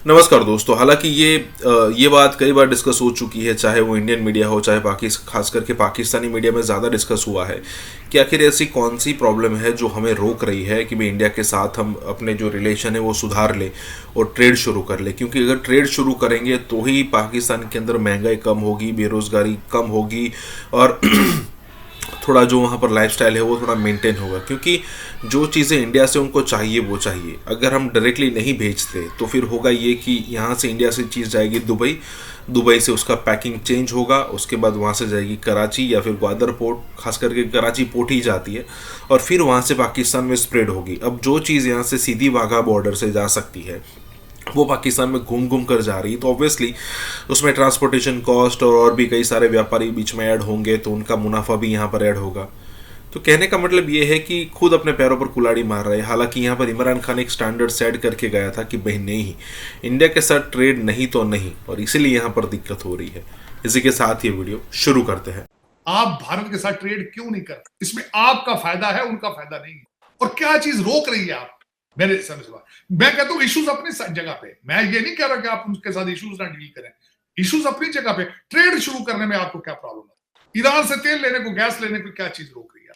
नमस्कार दोस्तों। हालांकि ये बात कई बार डिस्कस हो चुकी है, चाहे वो इंडियन मीडिया हो चाहे खास करके पाकिस्तानी मीडिया में ज़्यादा डिस्कस हुआ है कि आखिर ऐसी कौन सी प्रॉब्लम है जो हमें रोक रही है कि भाई इंडिया के साथ हम अपने जो रिलेशन है वो सुधार लें और ट्रेड शुरू कर लें। क्योंकि अगर ट्रेड शुरू करेंगे तो ही पाकिस्तान के अंदर महंगाई कम होगी, बेरोज़गारी कम होगी और थोड़ा जो वहाँ पर लाइफस्टाइल है वो थोड़ा मेंटेन होगा। क्योंकि जो चीज़ें इंडिया से उनको चाहिए वो चाहिए, अगर हम डायरेक्टली नहीं भेजते तो फिर होगा ये कि यहाँ से इंडिया से चीज़ जाएगी दुबई, दुबई से उसका पैकिंग चेंज होगा, उसके बाद वहाँ से जाएगी कराची या फिर ग्वादर पोर्ट, खास करके कराची पोर्ट ही जाती है, और फिर वहाँ से पाकिस्तान में स्प्रेड होगी। अब जो चीज़ यहाँ से सीधी वाघा बॉर्डर से जा सकती है वो पाकिस्तान में घूम घूम कर जा रही है, तो ऑब्वियसली उसमें ट्रांसपोर्टेशन कॉस्ट और भी कई सारे व्यापारी बीच में ऐड होंगे, तो उनका मुनाफा भी यहाँ पर ऐड होगा। तो कहने का मतलब ये है कि खुद अपने पैरों पर कुल्हाड़ी मार रहे हैं। हालांकि यहाँ पर इमरान खान एक स्टैंडर्ड सेट करके गया था कि भाई नहीं, इंडिया के साथ ट्रेड नहीं तो नहीं, और इसीलिए यहाँ पर दिक्कत हो रही है। इसी के साथ ये वीडियो शुरू करते हैं। आप भारत के साथ ट्रेड क्यों नहीं करते? इसमें आपका फायदा है, उनका फायदा नहीं है। और क्या चीज रोक रही है आप? मेरे समझ में, मैं कहता हूं इश्यूज अपनी जगह पे। मैं ये नहीं कह रहा कि आप उनके साथ इश्यूज ना डील करें, इश्यूज अपनी जगह पे। ट्रेड शुरू करने में आपको क्या प्रॉब्लम है? ईरान से तेल लेने को, गैस लेने को क्या चीज रोक रही है?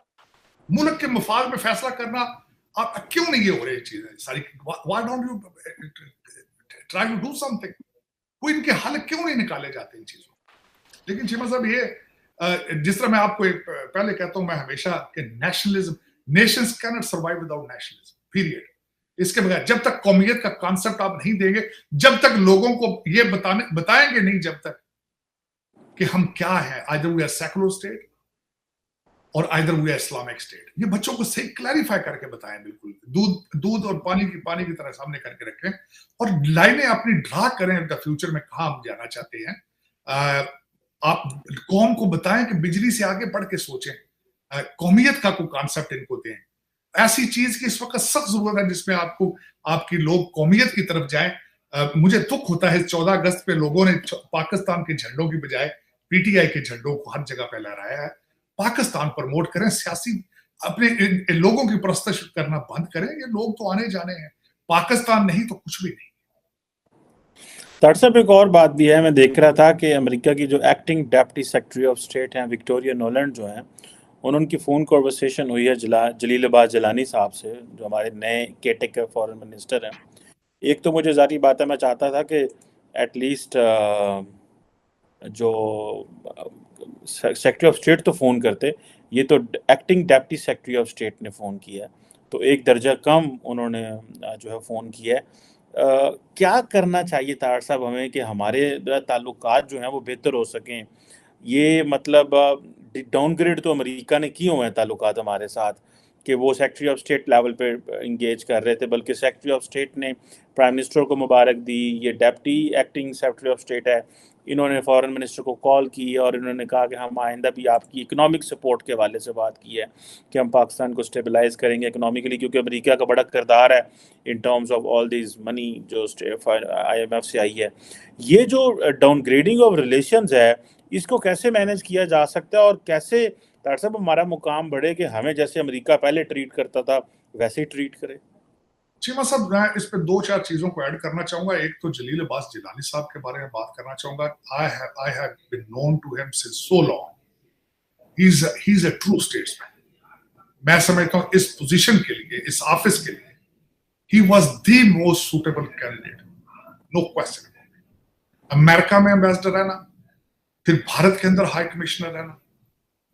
मुल्क के मफाद में फैसला करना आप क्यों नहीं ये हो रही चीजें सारी? Why don't you try to do something? कोई इनके हल क्यों नहीं निकाले जाते इन चीजों? लेकिन चीमा साहब, ये जिस तरह मैं आपको पहले कहता हूं, मैं हमेशा कि nationalism, Nations cannot survive without nationalism, period. इसके बगैर जब तक कौमियत का कॉन्सेप्ट आप नहीं देंगे, जब तक लोगों को ये बताएंगे नहीं, जब तक कि हम क्या है, either we are secular state और either we are Islamic state. ये बच्चों को सही क्लैरिफाई करके बताएं, बिल्कुल दूध और पानी की तरह सामने करके रखें, और लाइनें अपनी ड्रा करें द फ्यूचर में कहां हम जाना चाहते हैं। आप कौम को बताएं कि बिजली से आगे बढ़ के सोचें, कौमियत का कोई कॉन्सेप्ट इनको दें। ऐसी चीज की इस वक्त सख्त जरूरत है जिसमें आपको आपकी लोग कौमियत की तरफ जाएं। मुझे दुख होता है 14 अगस्त पे लोगों ने पाकिस्तान के झंडों की बजाय पीटीआई के झंडों को हर जगह पे लहराया है। पाकिस्तान प्रमोट करें, सियासी अपने इन लोगों की परस्तिश करना बंद करें। ये लोग तो आने जाने हैं, पाकिस्तान नहीं तो कुछ भी नहीं। साहब, एक और बात भी है। मैं देख रहा था कि अमेरिका की जो acting deputy secretary of state हैं विक्टोरिया नोलैंड जो हैं, उनकी फ़ोन कॉन्वर्सेशन हुई है जलील जलानी साहब से, जो हमारे नए केटेकर फॉरेन मिनिस्टर हैं। एक तो मुझे ज़ाहिर बात है, मैं चाहता था कि एटलीस्ट जो सेक्रेटरी ऑफ स्टेट तो फ़ोन करते, ये तो acting deputy secretary of state ने फ़ोन किया है, तो एक दर्जा कम उन्होंने जो है फ़ोन किया है। क्या करना चाहिए तार साहब हमें कि हमारे ताल्लुकात जो हैं वो बेहतर हो सकें? ये मतलब डाउनग्रेड तो अमेरिका ने किए हुए हैं ताल्लुकात हमारे साथ, कि वो सेक्रेटरी ऑफ स्टेट लेवल पे इंगेज कर रहे थे, बल्कि सेक्रेटरी ऑफ स्टेट ने प्राइम मिनिस्टर को मुबारक दी। ये deputy acting secretary of state है, इन्होंने फॉरेन मिनिस्टर को कॉल की और इन्होंने कहा कि हम आइंदा भी आपकी इकोनॉमिक सपोर्ट के हवाले से बात की है कि हम पाकिस्तान को स्टेबलाइज करेंगे इकोनॉमिकली, क्योंकि अमेरिका का बड़ा किरदार है in terms of all this money जो IMF से आई है। ये जो डाउनग्रेडिंग ऑफ रिलेशंस है, इसको कैसे मैनेज किया जा सकता है, और कैसे डॉक्टर साहब हमारा मुकाम बढ़े कि हमें जैसे अमेरिका पहले ट्रीट करता था वैसे ही ट्रीट करे? चीमा साहब, मैं इस पे 2-4 चीजों को ऐड करना चाहूंगा। एक तो जलील अब्बास जिलानी साहब के बारे में बात करना चाहूंगा। I have been known to him since so long. He is a true statesman. मैं समझता हूं इस पोजीशन के लिए, इस ऑफिस के लिए, he was the most suitable candidate, no question. America में एम्बेसडर रहना, फिर भारत के अंदर हाई कमिश्नर रहना,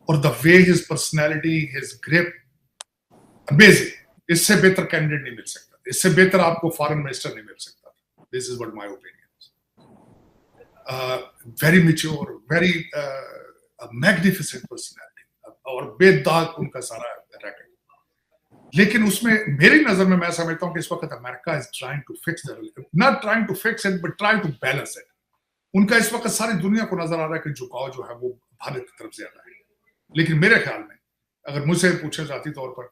और the way his personality, his grip, amazing. इससे बेहतर कैंडिडेट नहीं मिल सकता, इससे बेहतर आपको फॉरेन मिनिस्टर नहीं मिल सकता। This is what my opinion. Very mature, very magnificent personality, और बेदाग उनका सारा रैकेट। लेकिन उसमें मेरी नजर में मैं समझता हूं कि इस वक्त America is trying to fix the, not trying to fix it but trying to balance it. उनका इस वक्त सारी दुनिया को नजर आ रहा है कि झुकाव जो है वो भारत की तरफ ज्यादा है। लेकिन मेरे ख्याल में, अगर मुझसे पूछे जाती तौर पर,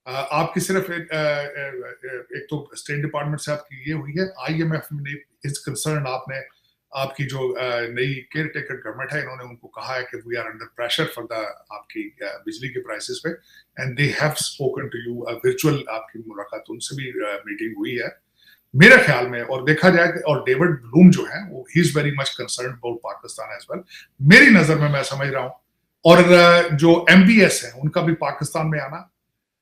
आपकी सिर्फ एक तो स्टेट डिपार्टमेंट से आपकी ये हुई है, IMF ने इज कंसर्न, आपने आपकी जो नई केयर टेकर गवर्नमेंट है, इन्होंने उनको कहा है कि we are under pressure for the आपकी बिजली के प्राइसेस पे, and they have spoken to you. Virtual आपकी मुलाकात उनसे भी मीटिंग हुई है। मेरे ख्याल में, और देखा जाए और डेविड ब्लूम जो है वो he is very much concern about Pakistan as well, मेरी नजर में मैं समझ रहा हूं। और जो MBS है उनका भी पाकिस्तान में आना,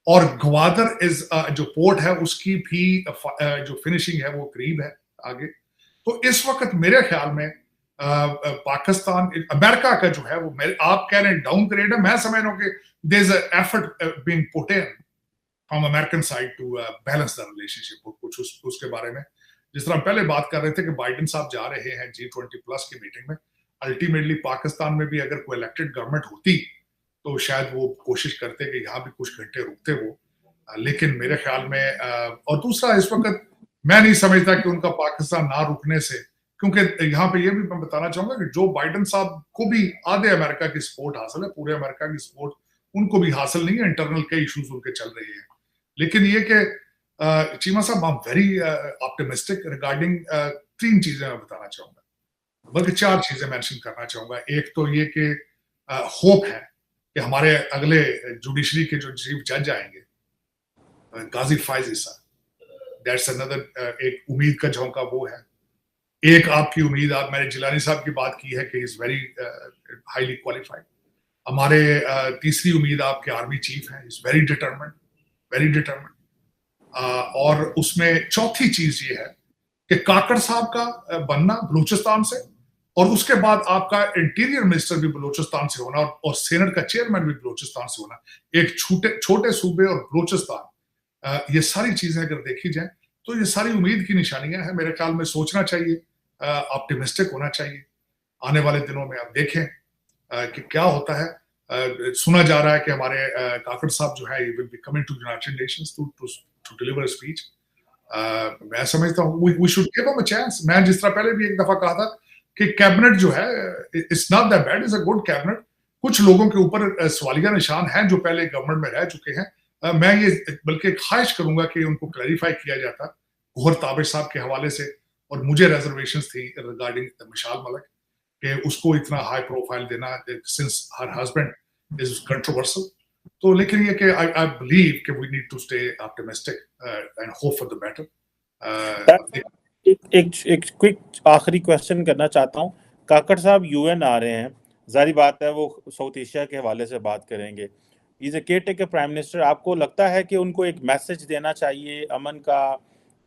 और ग्वादर इज जो पोर्ट है उसकी भी जो फिनिशिंग है वो करीब है आगे। तो इस वक्त मेरे ख्याल में पाकिस्तान, अमेरिका का जो है वो, आप कह रहे हैं डाउनग्रेड है, मैं समझ रहा हूँ कि there is an effort being put in from American side to balance the relationship. कुछ उसके बारे में जिस तरह पहले बात कर रहे थे कि बाइडेन साहब जा रहे हैं G20+ की मीटिंग में, अल्टीमेटली पाकिस्तान में भी अगर कोई इलेक्टेड गवर्नमेंट होती तो शायद वो कोशिश करते कि यहाँ भी कुछ घंटे रुकते वो, लेकिन मेरे ख्याल में और दूसरा इस वक्त मैं नहीं समझता कि उनका पाकिस्तान ना रुकने से, क्योंकि यहाँ पे ये भी मैं बताना चाहूंगा कि जो बाइडेन साहब को भी आधे अमेरिका की सपोर्ट हासिल है, पूरे अमेरिका की सपोर्ट उनको भी हासिल नहीं है, इंटरनल कई इश्यूज उनके चल रहे हैं। लेकिन ये कि चीमा साहब, I am very optimistic regarding 3 चीजें मैं बताना चाहूंगा, बल्कि 4 चीजें मेंशन करना चाहूंगा। एक तो ये कि होप है कि हमारे अगले जुडिशरी के जो चीफ जज आएंगे, गाजी फाइज ईसा, दैट्स अनदर एक उम्मीद का झोंका वो है। एक आपकी उम्मीद, आप मैंने जिलानी साहब की बात की है कि इज वेरी हाईली क्वालिफाइड। हमारे तीसरी उम्मीद आपके आर्मी चीफ हैं, is very determined, very determined. और उसमें चौथी चीज ये है कि काकड़ साहब का बनना बलूचिस्तान से, और उसके बाद आपका इंटीरियर मिनिस्टर भी बलूचिस्तान से होना, और सेनेट का चेयरमैन भी बलूचिस्तान से होना, एक छोटे सूबे और बलूचिस्तान, ये सारी चीजें अगर देखी जाए तो ये सारी उम्मीद की निशानियां हैं। मेरे ख्याल में सोचना चाहिए, ऑप्टिमिस्टिक होना चाहिए। आने वाले दिनों में आप देखें कि क्या होता है। सुना जा रहा है कि हमारे काकड़ साहब जो है will be coming to United Nations to deliver a speech. मैं समझता हूँ we should give him a chance. मैं जिस तरह पहले भी एक दफा कहा था कि कैबिनेट जो है it's not that bad, is a good cabinet. कुछ लोगों के ऊपर सवालिया निशान हैं जो पहले गवर्नमेंट में रह चुके हैं। मैं ये बल्कि ख्वाहिश करूंगा कि उनको क्लैरिफाई किया जाता गौहर ताबिश साहब के हवाले से, और मुझे रिजर्वेशंस थी रिगार्डिंग मिशाल मलिक कि उसको इतना हाई प्रोफाइल देना since her husband is controversial. तो लेकिन ये कि आई बिलीव कि we need to stay optimistic and hope for the better. एक क्विक आखिरी क्वेश्चन करना चाहता हूँ। काकड़ साहब UN आ रहे हैं, जारी बात है वो साउथ एशिया के हवाले से बात करेंगे। Is a caretaker prime minister, आपको लगता है कि उनको एक मैसेज देना चाहिए अमन का,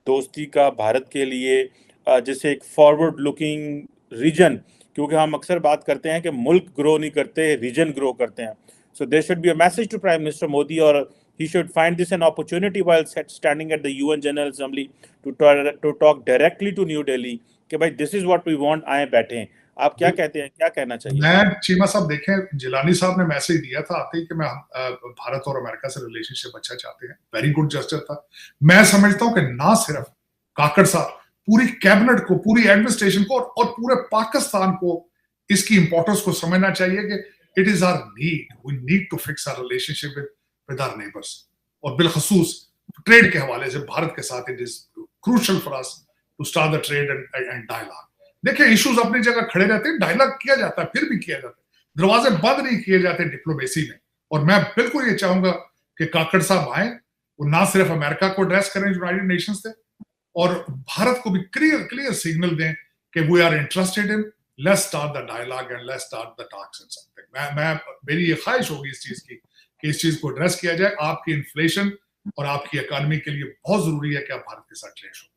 दोस्ती का भारत के लिए, जैसे एक फॉरवर्ड लुकिंग रीजन, क्योंकि हम अक्सर बात करते हैं कि मुल्क ग्रो नहीं करते, रीजन ग्रो करते हैं। So there should be a message to prime minister Modi, और he should find this an opportunity while standing at the UN General Assembly to talk directly to New Delhi कि भाई this is what we want, आए बैठे हैं। आप क्या कहते हैं, क्या कहना चाहिए? मैं चीमा साहब देखें, जिलानी साहब ने मैसेज दिया था आते ही कि मैं भारत और अमेरिका से रिलेशनशिप अच्छा चाहते हैं, वेरी गुड जेस्चर था। मैं समझता हूं कि ना सिर्फ काकड़ साहब, पूरी कैबिनेट को, पूरी एडमिनिस्ट्रेशन को और पूरे पाकिस्तान को इसकी इंपॉर्टेंस को समझना चाहिए कि it is our need, we need to fix our relationship with our neighbours, और बिलखसूस ट्रेड के हवाले से भारत के साथ it is crucial for us to start the trade and dialogue. देखिए, इश्यूज अपनी जगह खड़े रहते हैं, डायलॉग किया जाता है, फिर भी किया जाता है, दरवाजे बंद नहीं किए जाते डिप्लोमेसी में। और मैं बिल्कुल ये चाहूंगा कि काकड़ साहब आए, वो ना सिर्फ अमेरिका को एड्रेस करें यूनाइटेड नेशंस से, और भारत को भी क्लियर सिग्नल दें कि we are interested in, let's start the dialogue and let's start the talks and something. मैं मेरी ये ख्वाहिश होगी इस चीज की कि इस चीज को एड्रेस किया जाए। आपकी इन्फ्लेशन और आपकी इकोनॉमी के लिए बहुत जरूरी है कि आप भारत के साथ ट्रेड हो।